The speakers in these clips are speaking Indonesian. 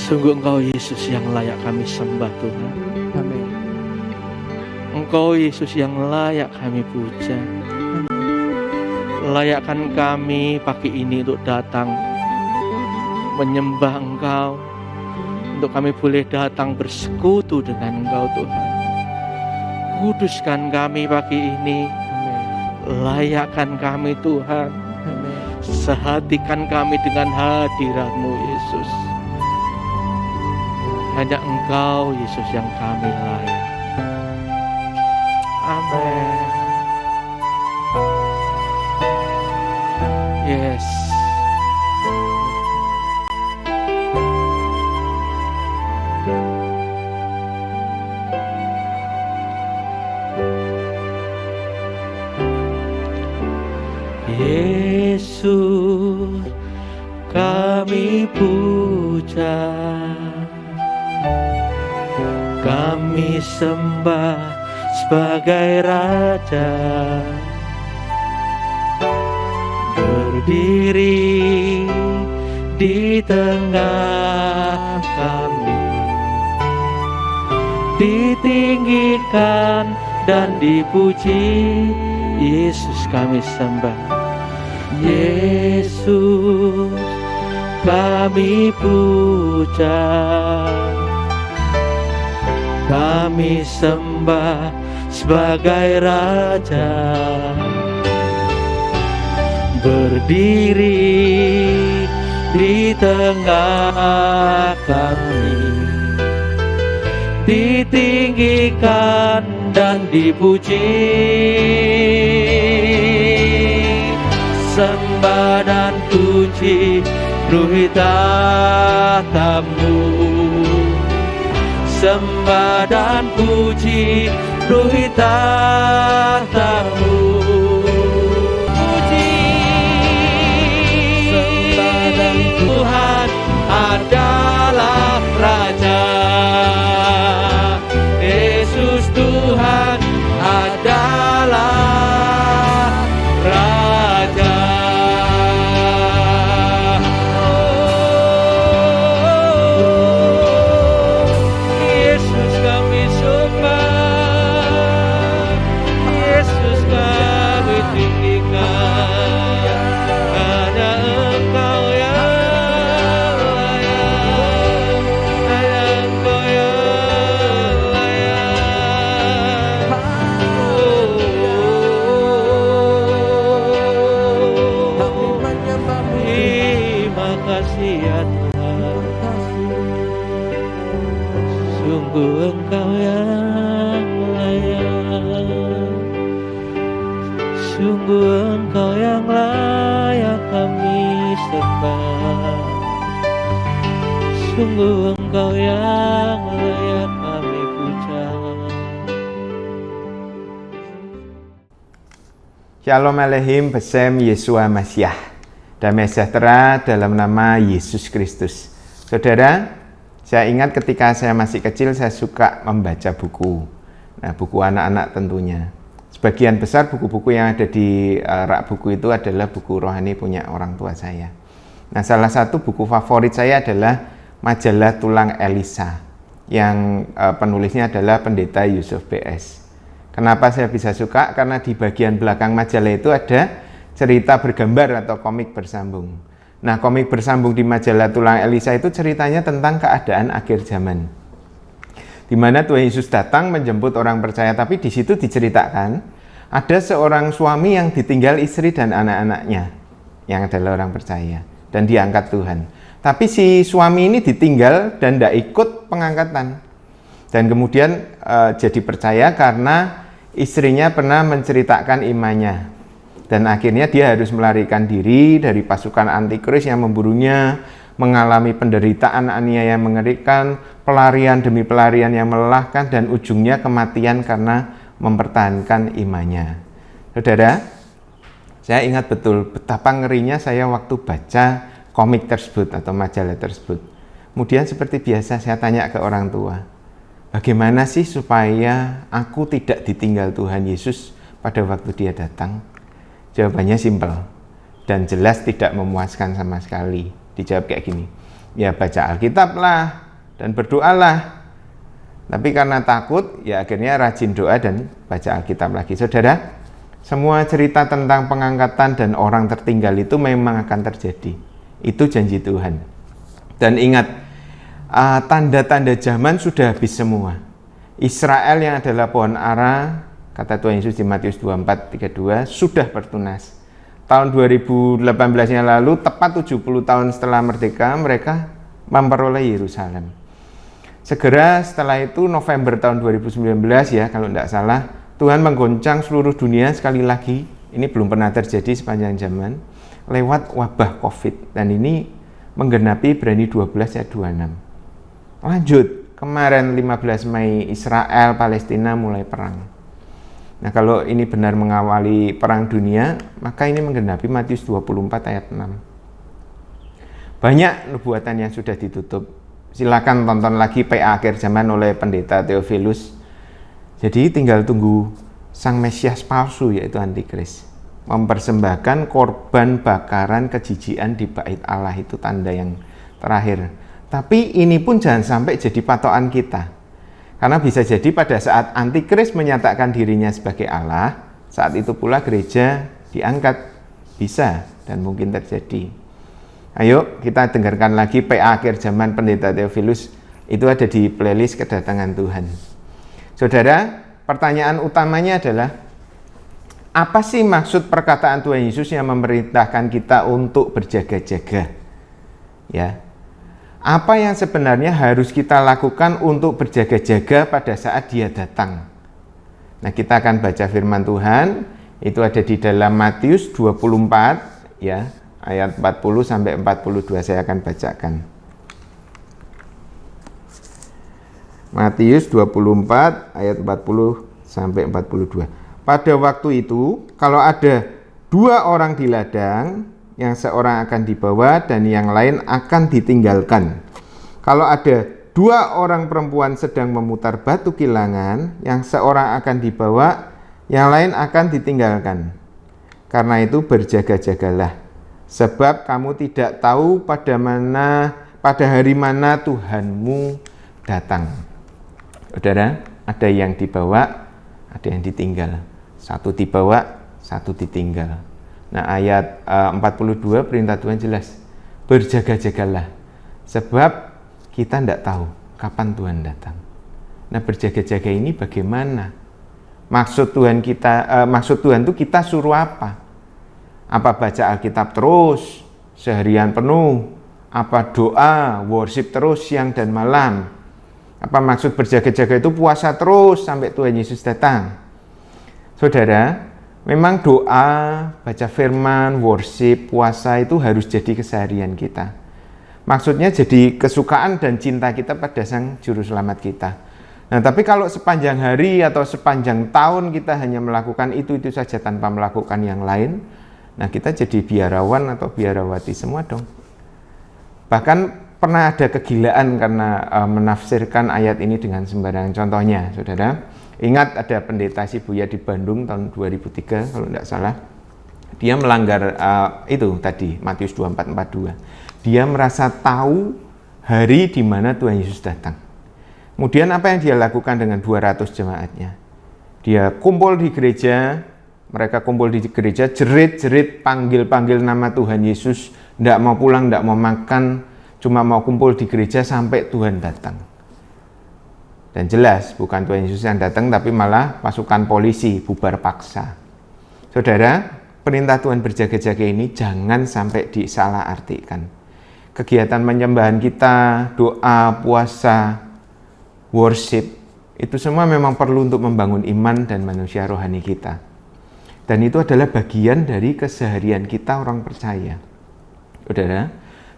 Sungguh Engkau Yesus yang layak kami sembah Tuhan. Amin. Engkau Yesus yang layak kami puja. Layakkan kami pagi ini untuk datang menyembah Engkau, untuk kami boleh datang bersekutu dengan Engkau Tuhan. Kuduskan kami pagi ini. Layakkan kami Tuhan. Sehatikan kami dengan hadirat-Mu Yesus. Hanya Engkau Yesus yang kami layak. Amin. Yes. Yesus kami puja, kami sembah sebagai Raja, berdiri di tengah kami, ditinggikan dan dipuji. Yesus kami sembah, Yesus kami puja, kami sembah sebagai Raja, berdiri di tengah kami, ditinggikan dan dipuji. Sembah dan puji ruhi tahta-Mu, sembah dan puji ruhi tahta-Mu. Puji sembah dan Tuhan adalah Raja, Yesus Tuhan adalah Raja. Yesus kami sembah, Yesus kami tinggikan. Hanya Engkau yang layak, hanya Engkau yang layak. Terima kasih ya Tuhan, sungguh Engkau yang layak, sungguh Engkau yang layak kami sembah, sungguh Engkau yang layak kami puja. Shalom Aleichem Besem Yeshua Mashiach. Damai sejahtera dalam nama Yesus Kristus. Saudara, saya ingat ketika saya masih kecil saya suka membaca buku. Nah, buku anak-anak tentunya. Sebagian besar buku-buku yang ada di rak buku itu adalah buku rohani punya orang tua saya. Nah, salah satu buku favorit saya adalah majalah Tulang Elisa yang penulisnya adalah Pendeta Yusuf B.S. Kenapa saya bisa suka? Karena di bagian belakang majalah itu ada cerita bergambar atau komik bersambung. Nah, komik bersambung di majalah Tulang Elisa itu ceritanya tentang keadaan akhir zaman, di mana Tuhan Yesus datang menjemput orang percaya, tapi di situ diceritakan ada seorang suami yang ditinggal istri dan anak-anaknya yang adalah orang percaya dan diangkat Tuhan. Tapi si suami ini ditinggal dan tidak ikut pengangkatan, dan kemudian jadi percaya karena istrinya pernah menceritakan imannya. Dan akhirnya dia harus melarikan diri dari pasukan antikris yang memburunya, mengalami penderitaan aniaya yang mengerikan, pelarian demi pelarian yang melelahkan, dan ujungnya kematian karena mempertahankan imannya. Saudara, saya ingat betul betapa ngerinya saya waktu baca komik tersebut atau majalah tersebut. Kemudian seperti biasa saya tanya ke orang tua, bagaimana sih supaya aku tidak ditinggal Tuhan Yesus pada waktu dia datang? Jawabannya simpel dan jelas, tidak memuaskan sama sekali. Dijawab kayak gini, ya baca Alkitab lah dan berdoalah. Tapi karena takut, ya akhirnya rajin doa dan baca Alkitab lagi. Saudara, semua cerita tentang pengangkatan dan orang tertinggal itu memang akan terjadi. Itu janji Tuhan. Dan ingat, tanda-tanda zaman sudah habis semua. Israel yang adalah pohon ara, kata Tuhan Yesus di Matius 24:32, sudah bertunas. Tahun 2018 yang lalu, tepat 70 tahun setelah merdeka, mereka memperoleh Yerusalem. Segera setelah itu November tahun 2019 ya, kalau tidak salah, Tuhan menggoncang seluruh dunia sekali lagi. Ini belum pernah terjadi sepanjang zaman lewat wabah COVID, dan ini menggenapi Ibrani 12 ayat 26. Lanjut, kemarin 15 Mei Israel Palestina mulai perang. Nah, kalau ini benar mengawali perang dunia, maka ini menggenapi Matius 24 ayat 6. Banyak nubuatan yang sudah ditutup. Silakan tonton lagi PA Akhir Zaman oleh Pendeta Theophilus. Jadi tinggal tunggu sang Mesias palsu, yaitu Antikris, mempersembahkan korban bakaran kejijian di bait Allah. Itu tanda yang terakhir. Tapi ini pun jangan sampai jadi patokan kita, karena bisa jadi pada saat Antikris menyatakan dirinya sebagai Allah, saat itu pula gereja diangkat. Bisa dan mungkin terjadi. Ayo kita dengarkan lagi PA Akhir Zaman Pendeta Theophilus. Itu ada di playlist Kedatangan Tuhan. Saudara, pertanyaan utamanya adalah, apa sih maksud perkataan Tuhan Yesus yang memerintahkan kita untuk berjaga-jaga? Ya. Apa yang sebenarnya harus kita lakukan untuk berjaga-jaga pada saat Dia datang? Nah, kita akan baca firman Tuhan. Itu ada di dalam Matius 24 ya, ayat 40 sampai 42. Saya akan bacakan. Matius 24 ayat 40 sampai 42. Pada waktu itu, kalau ada 2 orang di ladang, yang seorang akan dibawa dan yang lain akan ditinggalkan. Kalau ada 2 orang perempuan sedang memutar batu kilangan, yang seorang akan dibawa, yang lain akan ditinggalkan. Karena itu berjaga-jagalah, sebab kamu tidak tahu pada hari mana Tuhanmu datang. Saudara, ada yang dibawa, ada yang ditinggal. Satu dibawa, satu ditinggal. Nah, ayat 42 perintah Tuhan jelas. Berjaga-jagalah, sebab kita tidak tahu kapan Tuhan datang. Nah, berjaga-jaga ini bagaimana? Maksud Tuhan itu kita suruh apa? Apa baca Alkitab terus seharian penuh? Apa doa, worship terus siang dan malam? Apa maksud berjaga-jaga itu puasa terus sampai Tuhan Yesus datang? Saudara, memang doa, baca firman, worship, puasa itu harus jadi keseharian kita. Maksudnya jadi kesukaan dan cinta kita pada Sang Juru Selamat kita. Nah, tapi kalau sepanjang hari atau sepanjang tahun kita hanya melakukan itu saja tanpa melakukan yang lain, nah kita jadi biarawan atau biarawati semua dong. Bahkan pernah ada kegilaan karena menafsirkan ayat ini dengan sembarangan. Contohnya, saudara, ingat ada pendeta Sibuya di Bandung tahun 2003 kalau tidak salah. Dia melanggar itu tadi, Matius 24:42. Dia merasa tahu hari di mana Tuhan Yesus datang. Kemudian apa yang dia lakukan dengan 200 jemaatnya? Dia kumpul di gereja, mereka kumpul di gereja, jerit-jerit, panggil-panggil nama Tuhan Yesus, tidak mau pulang, tidak mau makan, cuma mau kumpul di gereja sampai Tuhan datang. Dan jelas bukan Tuhan Yesus yang datang, tapi malah pasukan polisi bubar paksa. Saudara, perintah Tuhan berjaga-jaga ini jangan sampai disalahartikan. Kegiatan penyembahan kita, doa, puasa, worship, itu semua memang perlu untuk membangun iman dan manusia rohani kita. Dan itu adalah bagian dari keseharian kita orang percaya. Saudara,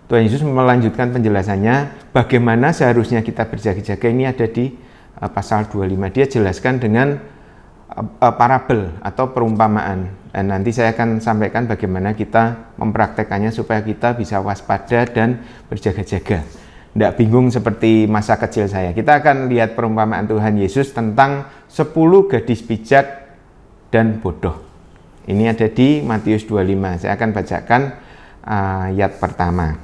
Tuhan Yesus melanjutkan penjelasannya bagaimana seharusnya kita berjaga-jaga. Ini ada di pasal 25. Dia jelaskan dengan parabel atau perumpamaan. Dan nanti saya akan sampaikan bagaimana kita mempraktekannya supaya kita bisa waspada dan berjaga-jaga. Tidak bingung seperti masa kecil saya. Kita akan lihat perumpamaan Tuhan Yesus tentang 10 gadis bijak dan bodoh. Ini ada di Matius 25. Saya akan bacakan ayat pertama.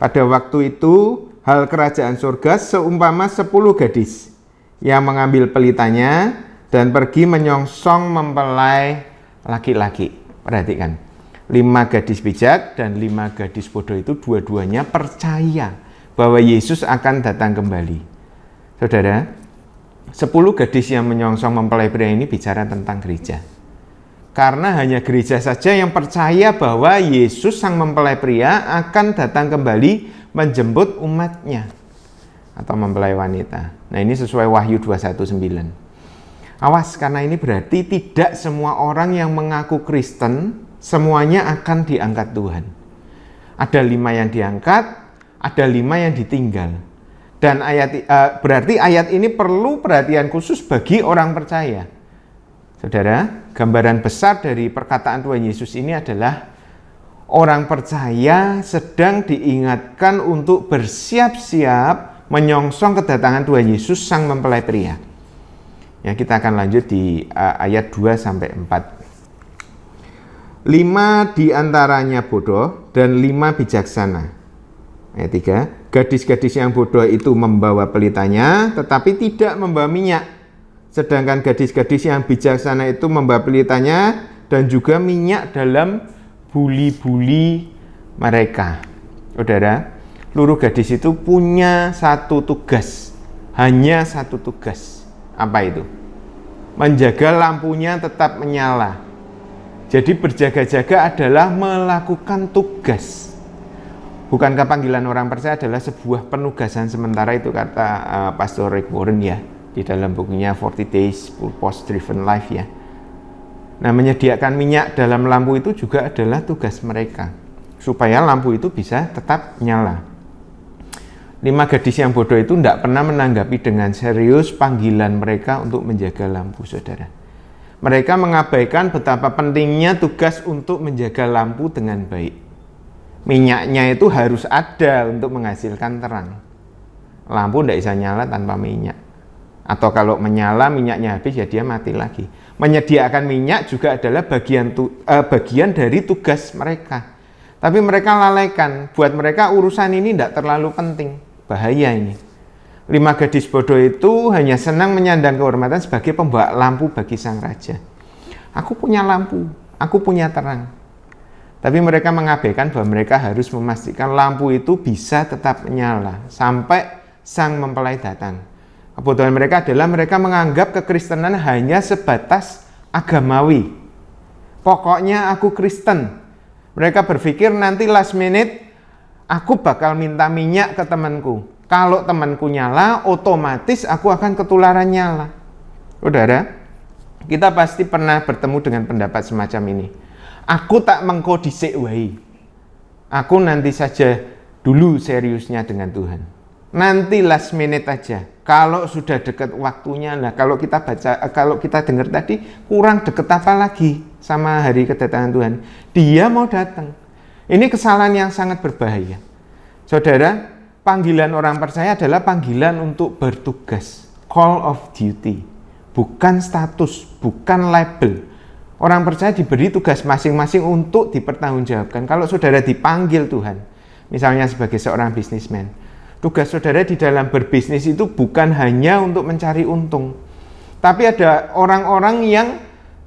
Pada waktu itu, hal kerajaan surga seumpama 10 gadis yang mengambil pelitanya dan pergi menyongsong mempelai laki-laki. Perhatikan, 5 gadis bijak dan 5 gadis bodoh itu dua-duanya percaya bahwa Yesus akan datang kembali. Saudara, 10 gadis yang menyongsong mempelai pria ini bicara tentang gereja. Karena hanya gereja saja yang percaya bahwa Yesus sang mempelai pria akan datang kembali menjemput umatnya atau mempelai wanita. Nah, ini sesuai Wahyu 21:9. Awas, karena ini berarti tidak semua orang yang mengaku Kristen semuanya akan diangkat Tuhan. Ada 5 yang diangkat, ada 5 yang ditinggal. Dan berarti ayat ini perlu perhatian khusus bagi orang percaya. Saudara, gambaran besar dari perkataan Tuhan Yesus ini adalah orang percaya sedang diingatkan untuk bersiap-siap menyongsong kedatangan Tuhan Yesus sang mempelai pria. Ya, kita akan lanjut di ayat 2-4. 5 diantaranya bodoh dan 5 bijaksana. Ayat 3. Gadis-gadis yang bodoh itu membawa pelitanya tetapi tidak membawa minyak. Sedangkan gadis-gadis yang bijaksana itu membawa pelitanya dan juga minyak dalam buli-buli mereka. Saudara, seluruh gadis itu punya satu tugas. Hanya satu tugas. Apa itu? Menjaga lampunya tetap menyala. Jadi berjaga-jaga adalah melakukan tugas. Bukankah panggilan orang percaya adalah sebuah penugasan sementara, itu kata Pastor Rick Warren ya, di dalam bukunya 40 Days Purpose Driven Life ya. Nah, menyediakan minyak dalam lampu itu juga adalah tugas mereka, supaya lampu itu bisa tetap nyala. 5 gadis yang bodoh itu tidak pernah menanggapi dengan serius panggilan mereka untuk menjaga lampu, saudara. Mereka mengabaikan betapa pentingnya tugas untuk menjaga lampu dengan baik. Minyaknya itu harus ada untuk menghasilkan terang. Lampu tidak bisa nyala tanpa minyak. Atau kalau menyala minyaknya habis ya dia mati lagi. Menyediakan minyak juga adalah bagian dari tugas mereka. Tapi mereka lalaikan. Buat mereka urusan ini tidak terlalu penting. Bahaya ini. 5 gadis bodoh itu hanya senang menyandang kehormatan sebagai pembawa lampu bagi sang raja. Aku punya lampu, aku punya terang. Tapi mereka mengabaikan bahwa mereka harus memastikan lampu itu bisa tetap menyala sampai sang mempelai datang. Kebutuhan mereka adalah mereka menganggap kekristenan hanya sebatas agamawi. Pokoknya aku Kristen. Mereka berpikir nanti last minute aku bakal minta minyak ke temanku. Kalau temanku nyala, otomatis aku akan ketularan nyala. Saudara, kita pasti pernah bertemu dengan pendapat semacam ini. Aku tak mengkodisik wae. Aku nanti saja dulu seriusnya dengan Tuhan. Nanti last minute aja. Kalau sudah dekat waktunya, nah kalau kita dengar tadi kurang deket apa lagi sama hari kedatangan Tuhan. Dia mau datang. Ini kesalahan yang sangat berbahaya. Saudara, panggilan orang percaya adalah panggilan untuk bertugas. Call of duty. Bukan status, bukan label. Orang percaya diberi tugas masing-masing untuk dipertanggungjawabkan. Kalau saudara dipanggil Tuhan, misalnya sebagai seorang bisnismen, tugas saudara di dalam berbisnis itu bukan hanya untuk mencari untung. Tapi ada orang-orang yang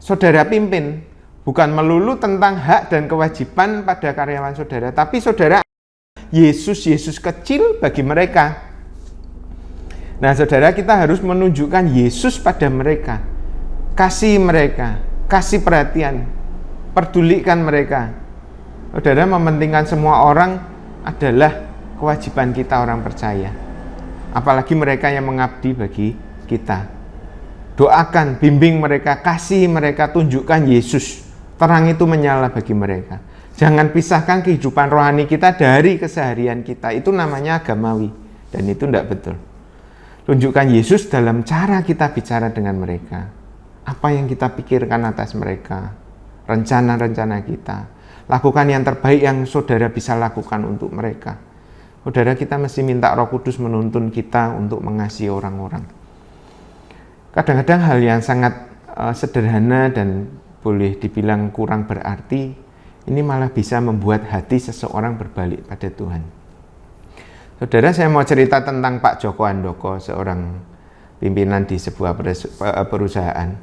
saudara pimpin, bukan melulu tentang hak dan kewajiban pada karyawan saudara, tapi saudara Yesus kecil bagi mereka. Nah, saudara, kita harus menunjukkan Yesus pada mereka. Kasih mereka, kasih perhatian, pedulikan mereka. Saudara, mementingkan semua orang adalah kewajiban kita orang percaya. Apalagi mereka yang mengabdi bagi kita. Doakan, bimbing mereka, kasih mereka, tunjukkan Yesus. Terang itu menyala bagi mereka. Jangan pisahkan kehidupan rohani kita dari keseharian kita. Itu namanya agamawi. Dan itu tidak betul. Tunjukkan Yesus dalam cara kita bicara dengan mereka. Apa yang kita pikirkan atas mereka. Rencana-rencana kita. Lakukan yang terbaik yang saudara bisa lakukan untuk mereka. Saudara, kita mesti minta Roh Kudus menuntun kita untuk mengasihi orang-orang. Kadang-kadang hal yang sangat sederhana dan boleh dibilang kurang berarti, ini malah bisa membuat hati seseorang berbalik pada Tuhan. Saudara, saya mau cerita tentang Pak Joko Handoko, seorang pimpinan di sebuah perusahaan.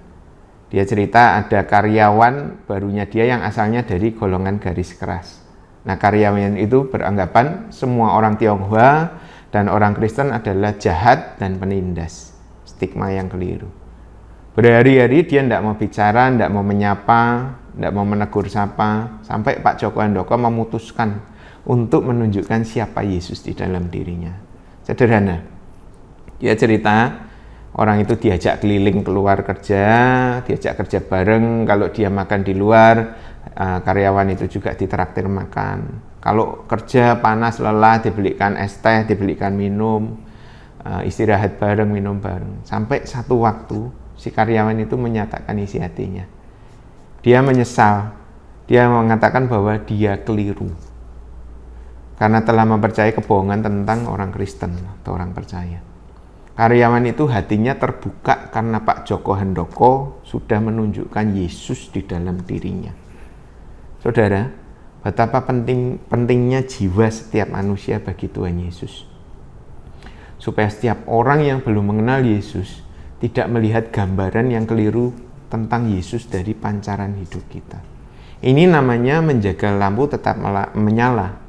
Dia cerita ada karyawan barunya dia yang asalnya dari golongan garis keras. Nah, karyawan itu beranggapan semua orang Tionghoa dan orang Kristen adalah jahat dan penindas. Stigma yang keliru. Berhari-hari dia tidak mau bicara, tidak mau menyapa, tidak mau menegur sapa, sampai Pak Joko Handoko memutuskan untuk menunjukkan siapa Yesus di dalam dirinya. Sederhana. Dia cerita, orang itu diajak keliling keluar kerja, diajak kerja bareng. Kalau dia makan di luar, karyawan itu juga ditraktir makan. Kalau kerja panas lelah, dibelikan es teh, dibelikan minum, istirahat bareng, minum bareng. Sampai satu waktu, si karyawan itu menyatakan isi hatinya. Dia menyesal, dia mengatakan bahwa dia keliru. Karena telah mempercayai kebohongan tentang orang Kristen atau orang percaya. Karyawan itu hatinya terbuka karena Pak Joko Handoko sudah menunjukkan Yesus di dalam dirinya. Saudara, betapa pentingnya jiwa setiap manusia bagi Tuhan Yesus. Supaya setiap orang yang belum mengenal Yesus tidak melihat gambaran yang keliru tentang Yesus dari pancaran hidup kita. Ini namanya menjaga lampu tetap menyala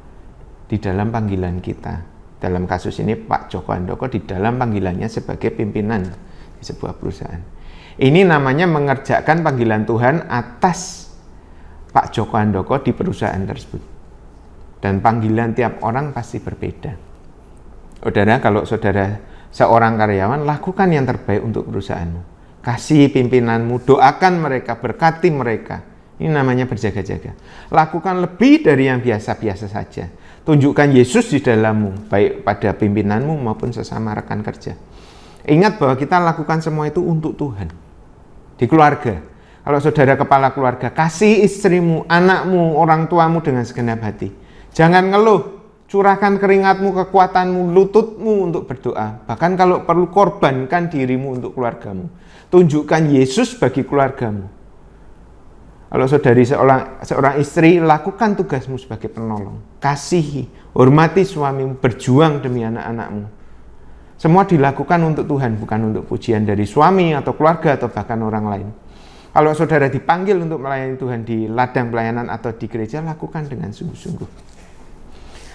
di dalam panggilan kita. Dalam kasus ini Pak Joko Handoko di dalam panggilannya sebagai pimpinan di sebuah perusahaan. Ini namanya mengerjakan panggilan Tuhan atas Pak Joko Handoko di perusahaan tersebut. Dan panggilan tiap orang pasti berbeda. Saudara, kalau saudara seorang karyawan, lakukan yang terbaik untuk perusahaanmu. Kasih pimpinanmu, doakan mereka, berkati mereka. Ini namanya berjaga-jaga. Lakukan lebih dari yang biasa-biasa saja. Tunjukkan Yesus di dalammu, baik pada pimpinanmu maupun sesama rekan kerja. Ingat bahwa kita lakukan semua itu untuk Tuhan. Di keluarga, kalau saudara kepala keluarga, kasih istrimu, anakmu, orang tuamu dengan segenap hati. Jangan ngeluh, curahkan keringatmu, kekuatanmu, lututmu untuk berdoa. Bahkan kalau perlu, korbankan dirimu untuk keluargamu. Tunjukkan Yesus bagi keluargamu. Kalau saudari seorang istri, lakukan tugasmu sebagai penolong. Kasihi, hormati suamimu, berjuang demi anak-anakmu. Semua dilakukan untuk Tuhan, bukan untuk pujian dari suami atau keluarga atau bahkan orang lain. Kalau saudara dipanggil untuk melayani Tuhan di ladang pelayanan atau di gereja, lakukan dengan sungguh-sungguh.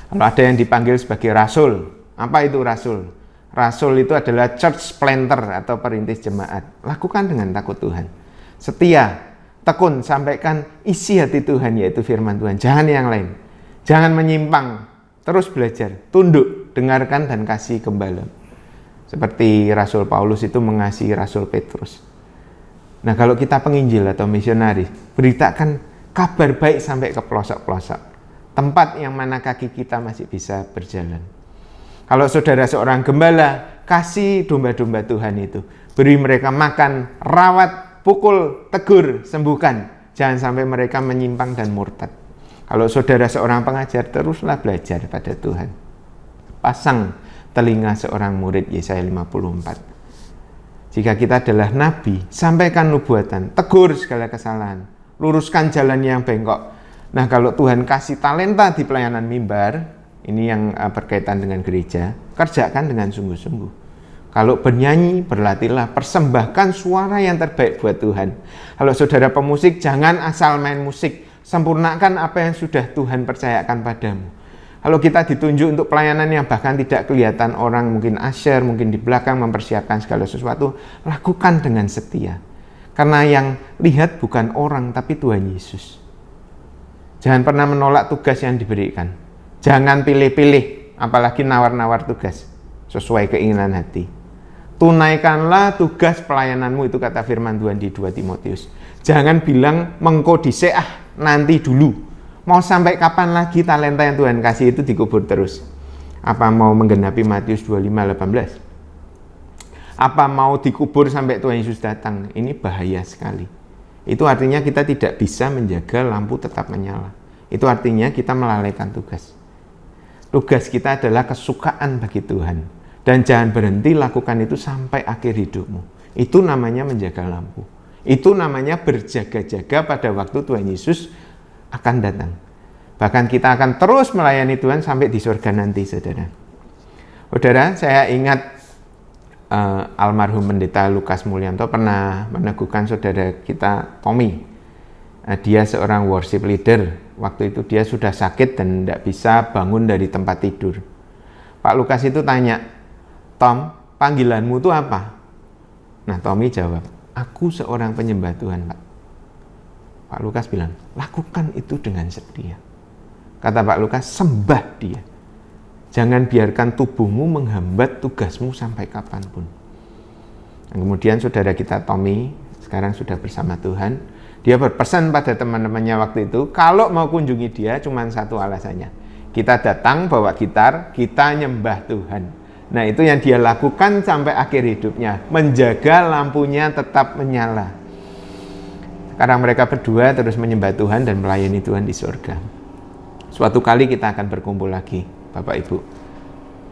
Kalau ada yang dipanggil sebagai rasul, apa itu rasul? Rasul itu adalah church planter atau perintis jemaat. Lakukan dengan takut Tuhan. Setia, tekun, sampaikan isi hati Tuhan, yaitu firman Tuhan. Jangan yang lain. Jangan menyimpang. Terus belajar. Tunduk, dengarkan, dan kasih gembala. Seperti Rasul Paulus itu mengasihi Rasul Petrus. Nah, kalau kita penginjil atau misionaris, beritakan kabar baik sampai ke pelosok-pelosok. Tempat yang mana kaki kita masih bisa berjalan. Kalau saudara seorang gembala, kasih domba-domba Tuhan itu. Beri mereka makan, rawat, pukul, tegur, sembuhkan. Jangan sampai mereka menyimpang dan murtad. Kalau saudara seorang pengajar, teruslah belajar pada Tuhan. Pasang telinga seorang murid, Yesaya 54. Jika kita adalah nabi, sampaikan nubuatan, tegur segala kesalahan, luruskan jalan yang bengkok. Nah, kalau Tuhan kasih talenta di pelayanan mimbar, ini yang berkaitan dengan gereja, kerjakan dengan sungguh-sungguh. Kalau bernyanyi, berlatihlah, persembahkan suara yang terbaik buat Tuhan. Kalau saudara pemusik, jangan asal main musik, sempurnakan apa yang sudah Tuhan percayakan padamu. Kalau kita ditunjuk untuk pelayanan yang bahkan tidak kelihatan orang, mungkin asyir, mungkin di belakang mempersiapkan segala sesuatu, lakukan dengan setia. Karena yang lihat bukan orang, tapi Tuhan Yesus. Jangan pernah menolak tugas yang diberikan. Jangan pilih-pilih, apalagi nawar-nawar tugas sesuai keinginan hati. Tunaikanlah tugas pelayananmu, itu kata firman Tuhan di 2 Timotius. Jangan bilang mengkodise, nanti dulu. Mau sampai kapan lagi talenta yang Tuhan kasih itu dikubur terus? Apa mau menggenapi Matius 25:18? Apa mau dikubur sampai Tuhan Yesus datang? Ini bahaya sekali. Itu artinya kita tidak bisa menjaga lampu tetap menyala. Itu artinya kita melalaikan tugas. Tugas kita adalah kesukaan bagi Tuhan. Dan jangan berhenti lakukan itu sampai akhir hidupmu. Itu namanya menjaga lampu. Itu namanya berjaga-jaga pada waktu Tuhan Yesus akan datang. Bahkan kita akan terus melayani Tuhan sampai di surga nanti, saudara. Saudara, saya ingat almarhum pendeta Lukas Mulyanto pernah meneguhkan saudara kita Tommy. Dia seorang worship leader. Waktu itu dia sudah sakit dan tidak bisa bangun dari tempat tidur. Pak Lukas itu tanya, "Tom, panggilanmu itu apa?" Nah, Tommy jawab, "Aku seorang penyembah Tuhan, Pak." Pak Lukas bilang, "Lakukan itu dengan setia." Kata Pak Lukas, "Sembah dia. Jangan biarkan tubuhmu menghambat tugasmu sampai kapanpun." Dan kemudian saudara kita Tommy sekarang sudah bersama Tuhan. Dia berpesan pada teman-temannya waktu itu, kalau mau kunjungi dia cuma satu alasannya. Kita datang bawa gitar, kita nyembah Tuhan. Nah, itu yang dia lakukan sampai akhir hidupnya. Menjaga lampunya tetap menyala. Sekarang mereka berdua terus menyembah Tuhan dan melayani Tuhan di surga. Suatu kali kita akan berkumpul lagi, Bapak Ibu.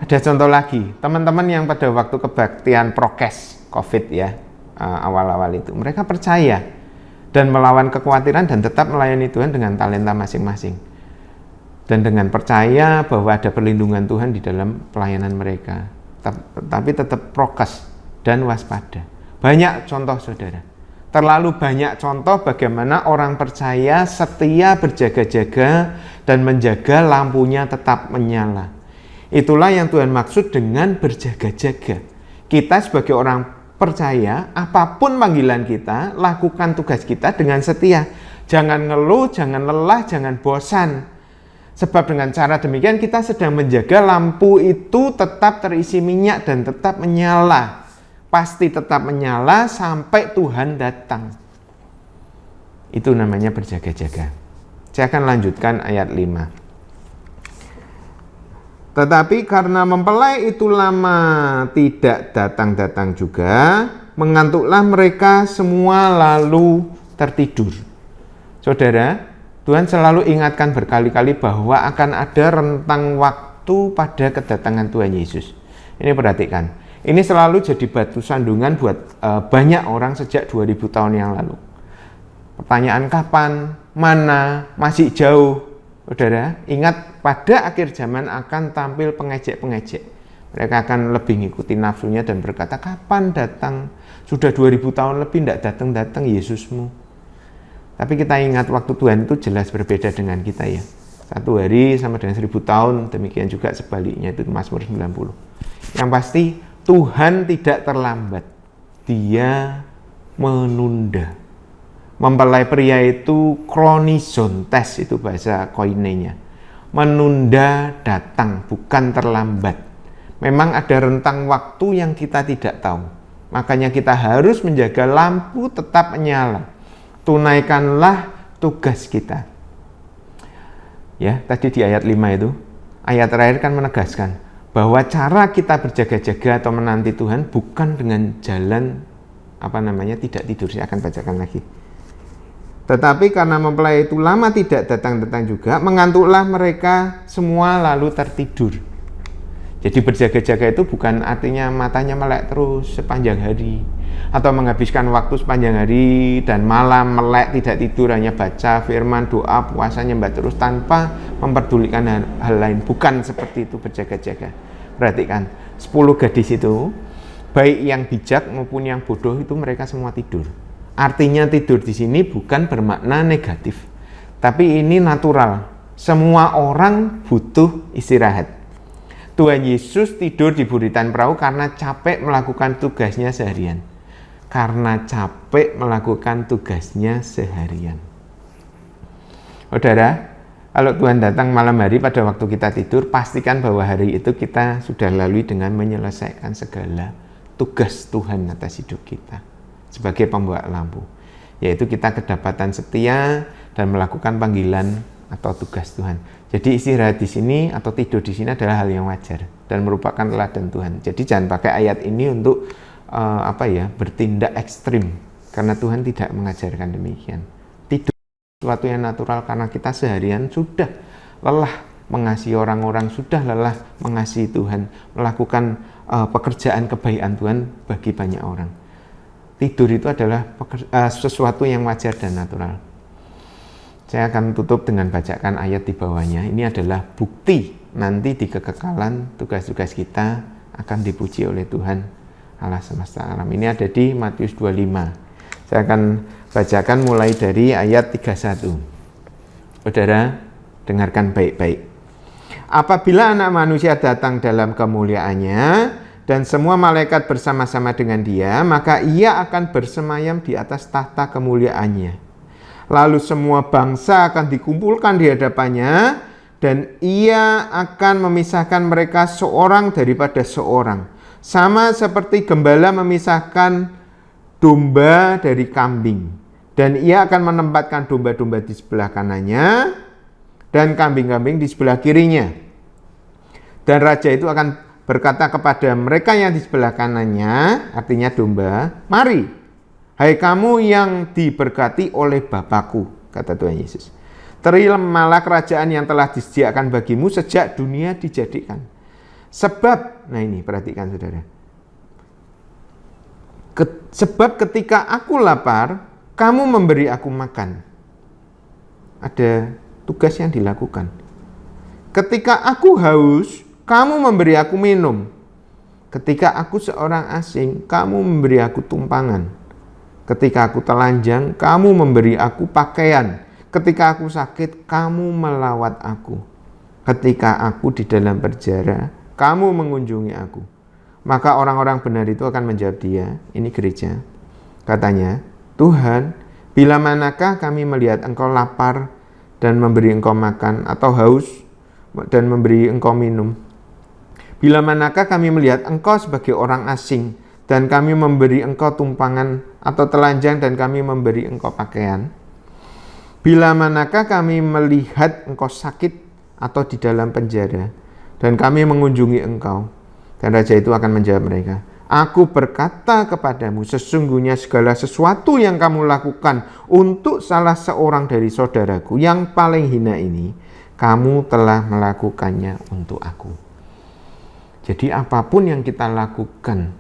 Ada contoh lagi, teman-teman yang pada waktu kebaktian prokes COVID ya, awal-awal itu, mereka percaya dan melawan kekhawatiran dan tetap melayani Tuhan dengan talenta masing-masing. Dan dengan percaya bahwa ada perlindungan Tuhan di dalam pelayanan mereka. Tapi tetap prokes dan waspada. Banyak contoh saudara. Terlalu banyak contoh bagaimana orang percaya setia berjaga-jaga dan menjaga lampunya tetap menyala. Itulah yang Tuhan maksud dengan berjaga-jaga. Kita sebagai orang percaya, apapun panggilan kita, lakukan tugas kita dengan setia. Jangan ngeluh, jangan lelah, jangan bosan. Sebab dengan cara demikian kita sedang menjaga lampu itu tetap terisi minyak dan tetap menyala. Pasti tetap menyala sampai Tuhan datang. Itu namanya berjaga-jaga. Saya akan lanjutkan ayat 5. Tetapi karena mempelai itu lama tidak datang-datang juga, mengantuklah mereka semua lalu tertidur. Saudara, Tuhan selalu ingatkan berkali-kali bahwa akan ada rentang waktu pada kedatangan Tuhan Yesus. Ini perhatikan. Ini selalu jadi batu sandungan buat banyak orang sejak 2000 tahun yang lalu. Pertanyaan kapan, mana, masih jauh. Saudara, ingat pada akhir zaman akan tampil pengejek-pengejek. Mereka akan lebih ngikuti nafsunya dan berkata, kapan datang? Sudah 2000 tahun lebih tidak datang-datang Yesusmu. Tapi kita ingat waktu Tuhan itu jelas berbeda dengan kita ya. 1 hari sama dengan 1000 tahun, demikian juga sebaliknya, itu Mazmur 90. Yang pasti Tuhan tidak terlambat, Dia menunda. Mempelai pria itu chronizontes, itu bahasa koinenya. Menunda datang, bukan terlambat. Memang ada rentang waktu yang kita tidak tahu. Makanya kita harus menjaga lampu tetap menyala. Tunaikanlah tugas kita. Ya, tadi di ayat 5 itu, ayat terakhir kan menegaskan bahwa cara kita berjaga-jaga atau menanti Tuhan bukan dengan jalan tidak tidur. Saya akan bacakan lagi. Tetapi karena mempelai itu lama tidak datang-datang juga, mengantuklah mereka semua lalu tertidur. Jadi berjaga-jaga itu bukan artinya matanya melek terus sepanjang hari, atau menghabiskan waktu sepanjang hari dan malam melek tidak tidur, hanya baca firman, doa, puasa, nyembah terus tanpa memperdulikan hal lain. Bukan seperti itu berjaga-jaga. Perhatikan, 10 gadis itu, baik yang bijak maupun yang bodoh itu mereka semua tidur. Artinya tidur di sini bukan bermakna negatif, tapi ini natural. Semua orang butuh istirahat. Tuhan Yesus tidur di buritan perahu karena capek melakukan tugasnya seharian. Karena capek melakukan tugasnya seharian. Saudara, kalau Tuhan datang malam hari pada waktu kita tidur, pastikan bahwa hari itu kita sudah lalui dengan menyelesaikan segala tugas Tuhan atas hidup kita sebagai pembawa lampu, yaitu kita kedapatan setia dan melakukan panggilan atau tugas Tuhan. Jadi istirahat di sini atau tidur di sini adalah hal yang wajar dan merupakan teladan Tuhan. Jadi jangan pakai ayat ini untuk bertindak ekstrim, karena Tuhan tidak mengajarkan demikian. Tidur sesuatu yang natural karena kita seharian sudah lelah mengasihi orang-orang, sudah lelah mengasihi Tuhan, melakukan pekerjaan kebaikan Tuhan bagi banyak orang. Tidur itu adalah sesuatu yang wajar dan natural. Saya akan tutup dengan bacakan ayat di bawahnya. Ini adalah bukti nanti di kekekalan tugas-tugas kita akan dipuji oleh Tuhan Allah semesta alam. Ini ada di Matius 25. Saya akan bacakan mulai dari ayat 31. Saudara, dengarkan baik-baik. Apabila Anak Manusia datang dalam kemuliaannya dan semua malaikat bersama-sama dengan dia, maka ia akan bersemayam di atas tahta kemuliaannya. Lalu semua bangsa akan dikumpulkan di hadapannya, dan ia akan memisahkan mereka seorang daripada seorang. Sama seperti gembala memisahkan domba dari kambing. Dan ia akan menempatkan domba-domba di sebelah kanannya, dan kambing-kambing di sebelah kirinya. Dan raja itu akan berkata kepada mereka yang di sebelah kanannya, artinya domba, "Mari, hai kamu yang diberkati oleh Bapakku," kata Tuhan Yesus. "Terimalah kerajaan yang telah disediakan bagimu sejak dunia dijadikan. Sebab," nah ini perhatikan saudara, "sebab ketika aku lapar, kamu memberi aku makan." Ada tugas yang dilakukan. "Ketika aku haus, kamu memberi aku minum. Ketika aku seorang asing, kamu memberi aku tumpangan. Ketika aku telanjang, kamu memberi aku pakaian. Ketika aku sakit, kamu melawat aku. Ketika aku di dalam penjara, kamu mengunjungi aku." Maka orang-orang benar itu akan menjawab dia, ini gereja, katanya, "Tuhan, bila manakah kami melihat Engkau lapar dan memberi Engkau makan, atau haus dan memberi Engkau minum? Bila manakah kami melihat Engkau sebagai orang asing dan kami memberi Engkau tumpangan, atau telanjang dan kami memberi Engkau pakaian? Bila manakah kami melihat Engkau sakit atau di dalam penjara dan kami mengunjungi Engkau?" Dan raja itu akan menjawab mereka, "Aku berkata kepadamu, sesungguhnya segala sesuatu yang kamu lakukan untuk salah seorang dari saudaraku yang paling hina ini, kamu telah melakukannya untuk aku." Jadi apapun yang kita lakukan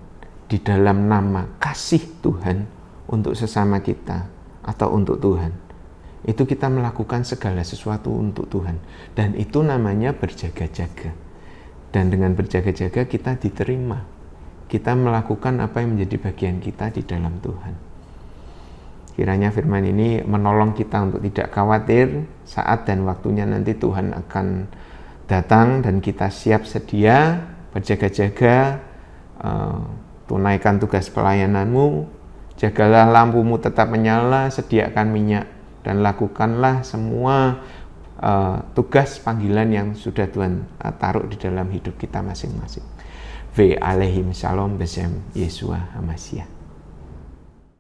di dalam nama kasih Tuhan untuk sesama kita atau untuk Tuhan, itu kita melakukan segala sesuatu untuk Tuhan. Dan itu namanya berjaga-jaga. Dan dengan berjaga-jaga kita diterima. Kita melakukan apa yang menjadi bagian kita di dalam Tuhan. Kiranya firman ini menolong kita untuk tidak khawatir saat dan waktunya nanti Tuhan akan datang dan kita siap sedia, berjaga-jaga, tunaikan tugas pelayananmu, jagalah lampumu tetap menyala, sediakan minyak, dan lakukanlah semua tugas panggilan yang sudah Tuhan taruh di dalam hidup kita masing-masing. Ve alaihim shalom besem Yesua HaMashiach.